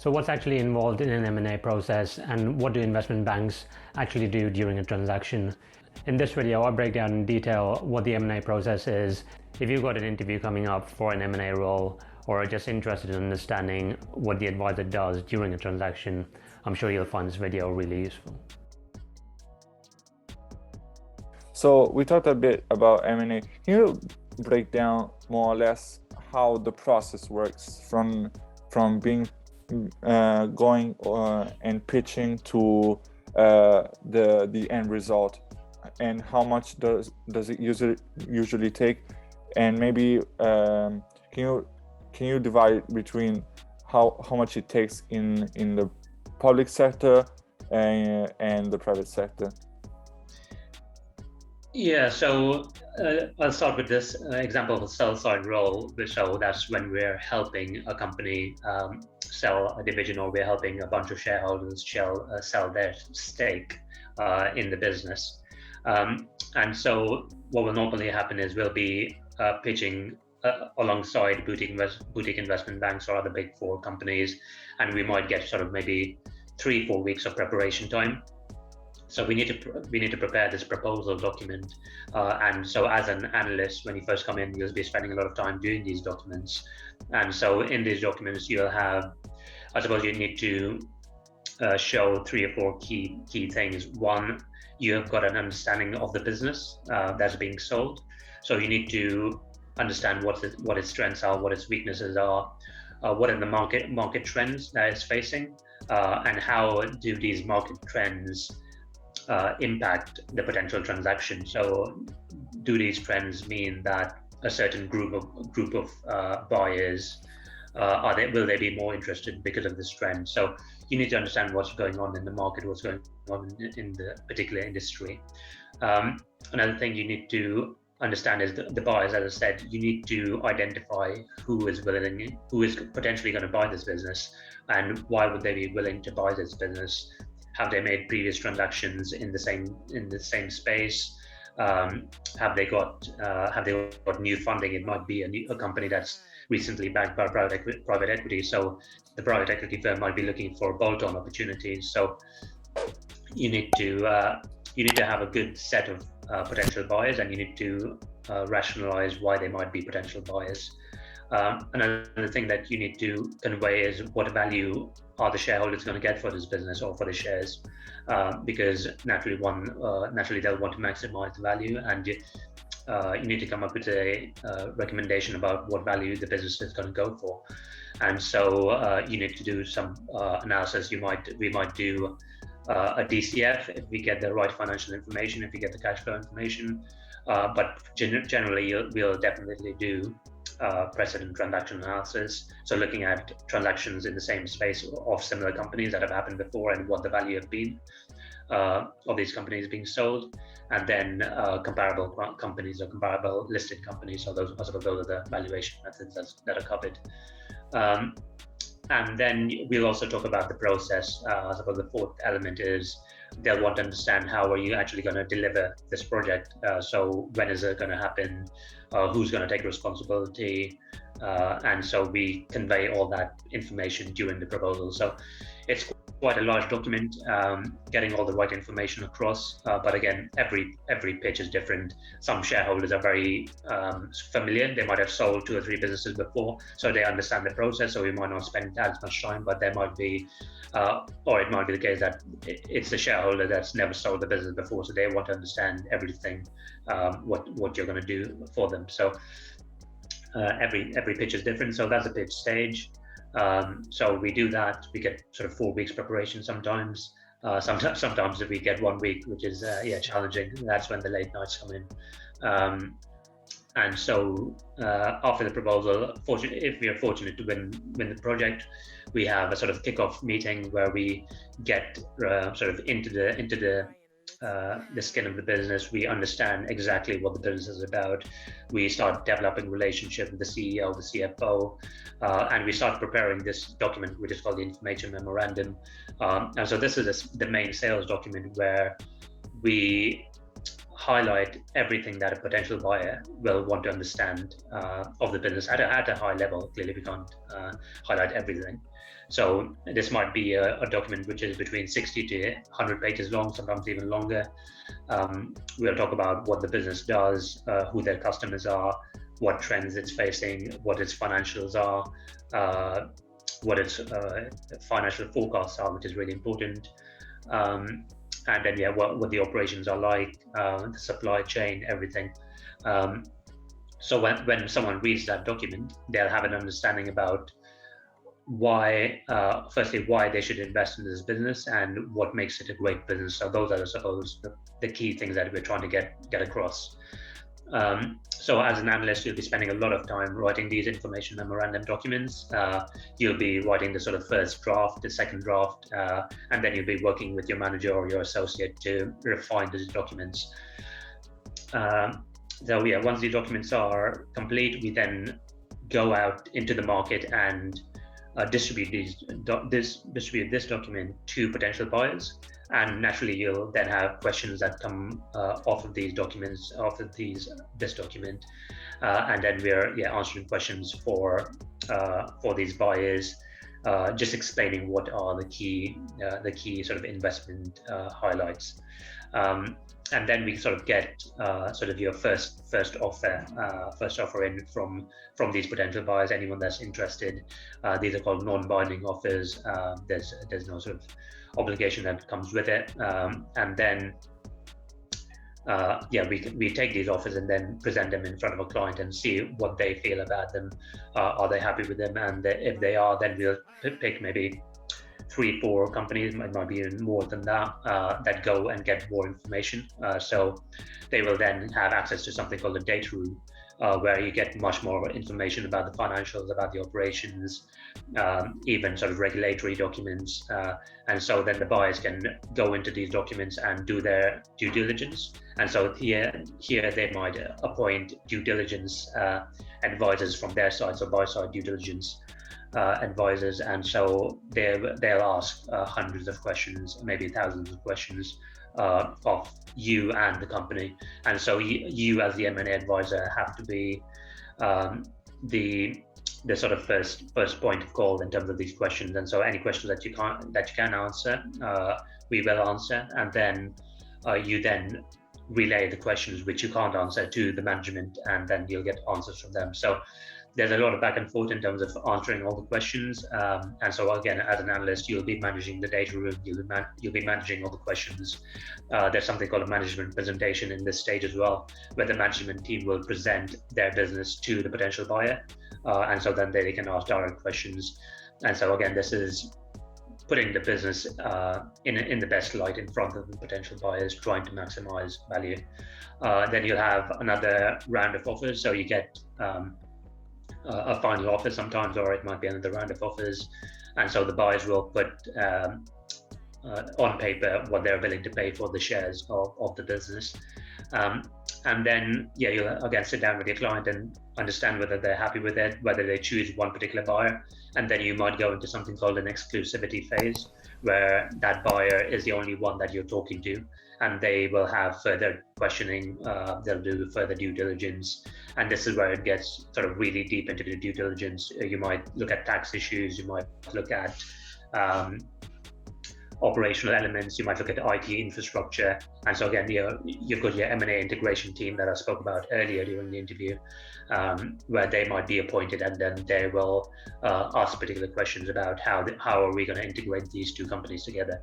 So what's actually involved in an M&A process, and what do investment banks actually do during a transaction? In this video, I'll break down in detail what the M&A process is. If you've got an interview coming up for an M&A role, or are just interested in understanding what the advisor does during a transaction, I'm sure you'll find this video really useful. So we talked a bit about M&A. Can you break down more or less how the process works from being going and pitching to the end result, and how much does it usually take? And maybe can you divide between how much it takes in the public sector and the private sector? Yeah, so I'll start with this example of a sell-side role. So that's when we're helping a company sell a division, or we're helping a bunch of shareholders sell their stake in the business. And so what will normally happen is we'll be pitching alongside boutique investment banks or other big four companies, and we might get sort of maybe 3-4 weeks of preparation time. So we need to prepare this proposal document, and so as an analyst, when you first come in, you'll be spending a lot of time doing these documents. And so in these documents, you'll have, I suppose, you need to show 3 or 4 key things. One, you have got an understanding of the business that's being sold. So you need to understand what its strengths are, what its weaknesses are, what are the market trends that it's facing, and how do these market trends impact the potential transaction. So do these trends mean that a certain group of buyers will they be more interested because of this trend? So you need to understand what's going on in the market, what's going on in the particular industry. Another thing you need to understand is the buyers. As I said, you need to identify who is potentially going to buy this business, and why would they be willing to buy this business. Have they made previous transactions in the same space? Have they got new funding? It might be a company that's recently backed by private equity. So the private equity firm might be looking for bolt-on opportunities. So you need to have a good set of potential buyers, and you need to rationalize why they might be potential buyers. Another thing that you need to convey is what value are the shareholders going to get for this business or for the shares, because naturally they'll want to maximize the value, and you need to come up with a recommendation about what value the business is going to go for. And so you need to do some analysis. We might do a DCF if we get the right financial information, if we get the cash flow information, but generally we'll definitely do precedent transaction analysis. So looking at transactions in the same space of similar companies that have happened before, and what the value have been of these companies being sold, and then comparable companies or comparable listed companies. So those are the valuation methods that are covered. And then we'll also talk about the process. I suppose the fourth element is they'll want to understand how are you actually going to deliver this project. So when is it going to happen? Who's going to take responsibility? And so we convey all that information during the proposal. So it's quite a large document, getting all the right information across. But again, every pitch is different. Some shareholders are very familiar. They might have sold 2 or 3 businesses before, so they understand the process. So we might not spend as much time, but there might be, or it might be the case that it's the shareholder that's never sold the business before, so they want to understand everything, what you're going to do for them. So every pitch is different. So that's a pitch stage. So we do that. We get sort of 4 weeks preparation sometimes. Sometimes we get 1 week, which is challenging. That's when the late nights come in. And so after the proposal, if we are fortunate to win the project, we have a sort of kickoff meeting where we get sort of into the skin of the business. We understand exactly what the business is about. We start developing relationship with the CEO, the CFO, and we start preparing this document, which is called the information memorandum. And so this is the main sales document where we highlight everything that a potential buyer will want to understand of the business at a high level. Clearly, we can't highlight everything. So this might be a document which is between 60 to 100 pages long, sometimes even longer. We'll talk about what the business does, who their customers are, what trends it's facing, what its financials are, what its financial forecasts are, which is really important. And then, what the operations are like, the supply chain, everything. So when someone reads that document, they'll have an understanding about why, firstly, why they should invest in this business and what makes it a great business. So those are, I suppose, the key things that we're trying to get across. So as an analyst, you'll be spending a lot of time writing these information memorandum documents. You'll be writing the sort of first draft, the second draft, and then you'll be working with your manager or your associate to refine these documents. So once these documents are complete, we then go out into the market and distribute this document to potential buyers. And naturally, you'll then have questions that come off of these documents, this document, and then we're answering questions for these buyers, just explaining what are the key sort of investment highlights, and then we sort of get sort of your first offer in from these potential buyers, anyone that's interested. These are called non-binding offers. There's no sort of obligation that comes with it, and then we take these offers and then present them in front of a client and see what they feel about them. Are they happy with them? And if they are, then we'll pick maybe 3-4 companies, it might be even more than that, that go and get more information. So they will then have access to something called a data room, where you get much more information about the financials, about the operations, even sort of regulatory documents. And so then the buyers can go into these documents and do their due diligence. And so here they might appoint due diligence advisors from their side, so buy side due diligence advisors, and so they'll ask hundreds of questions, maybe thousands of questions of you and the company. And so you as the M&A advisor have to be the sort of first point of call in terms of these questions. And so any questions that you can answer, we will answer, and then you then relay the questions which you can't answer to the management, and then you'll get answers from them. So there's a lot of back and forth in terms of answering all the questions, and so again, as an analyst, you'll be managing the data room, you'll be managing all the questions. There's something called a management presentation in this stage as well, where the management team will present their business to the potential buyer, and so then they can ask direct questions. And so again, this is putting the business in the best light in front of the potential buyers, trying to maximize value. Then you'll have another round of offers, so you get a final offer sometimes, or it might be another round of offers, and so the buyers will put on paper what they're willing to pay for the shares of the business, and then you'll again sit down with your client and understand whether they're happy with it, whether they choose one particular buyer, and then you might go into something called an exclusivity phase, where that buyer is the only one that you're talking to, and they will have further questioning, they'll do further due diligence, and this is where it gets sort of really deep into the due diligence. You might look at tax issues, you might look at operational elements, you might look at IT infrastructure, and so again, you've got your M&A integration team that I spoke about earlier during the interview, where they might be appointed, and then they will ask particular questions about how are we going to integrate these two companies together.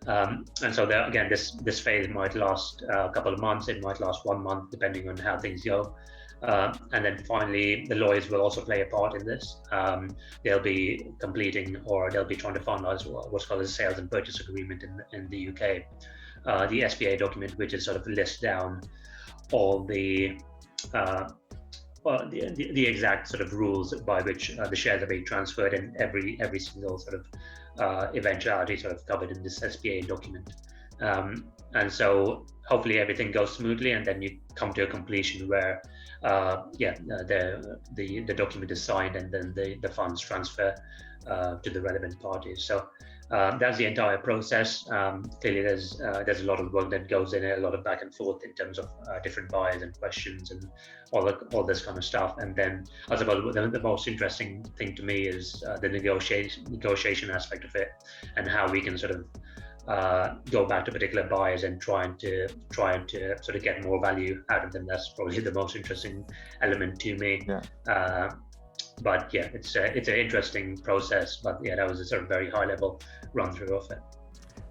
And so again, this phase might last a couple of months, it might last 1 month, depending on how things go. And then finally, the lawyers will also play a part in this. They'll be completing, or they'll be trying to finalize what's called a sales and purchase agreement in the UK. The SPA document, which is sort of lists down all the exact sort of rules by which the shares are being transferred, and every single sort of eventuality sort of covered in this SPA document. And so hopefully everything goes smoothly, and then you come to a completion where the document is signed, and then the funds transfer to the relevant parties. So that's the entire process. Clearly, there's a lot of work that goes in it, a lot of back and forth in terms of different buyers and questions and all this kind of stuff. And then, I suppose the most interesting thing to me is the negotiation aspect of it, and how we can sort of go back to particular buyers and trying to sort of get more value out of them. That's probably the most interesting element to me. But yeah, it's an interesting process. But yeah, that was a sort of very high level run through of it.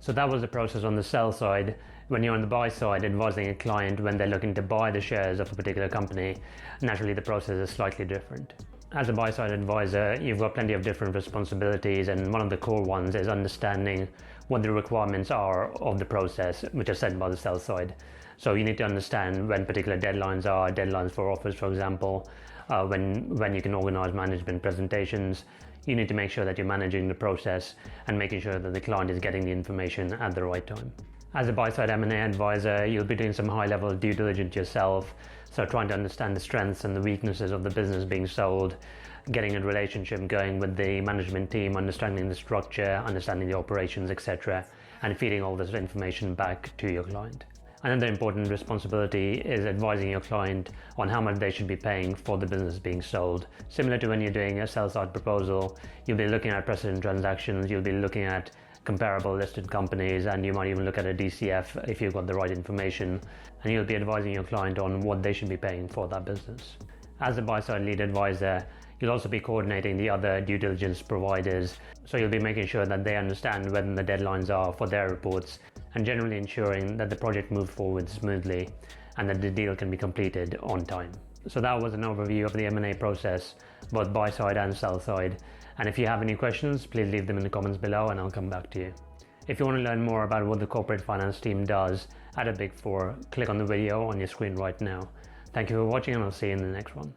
So that was the process on the sell side. When you're on the buy side advising a client when they're looking to buy the shares of a particular company, naturally the process is slightly different. As a buy-side advisor, you've got plenty of different responsibilities, and one of the core ones is understanding what the requirements are of the process, which are set by the sell side. So you need to understand when particular deadlines are, deadlines for offers, for example, when you can organize management presentations. You need to make sure that you're managing the process and making sure that the client is getting the information at the right time. As a buy-side M&A advisor, you'll be doing some high-level due diligence yourself, so trying to understand the strengths and the weaknesses of the business being sold, getting a relationship going with the management team, understanding the structure, understanding the operations, etc., and feeding all this information back to your client. Another important responsibility is advising your client on how much they should be paying for the business being sold. Similar to when you're doing a sell-side proposal, you'll be looking at precedent transactions, you'll be looking at comparable listed companies, and you might even look at a DCF if you've got the right information, and you'll be advising your client on what they should be paying for that business. As a buy-side lead advisor, you'll also be coordinating the other due diligence providers, so you'll be making sure that they understand when the deadlines are for their reports, and generally ensuring that the project moves forward smoothly and that the deal can be completed on time. So that was an overview of the M&A process, both buy side and sell side. And if you have any questions, please leave them in the comments below and I'll come back to you. If you want to learn more about what the corporate finance team does at a Big Four, click on the video on your screen right now. Thank you for watching, and I'll see you in the next one.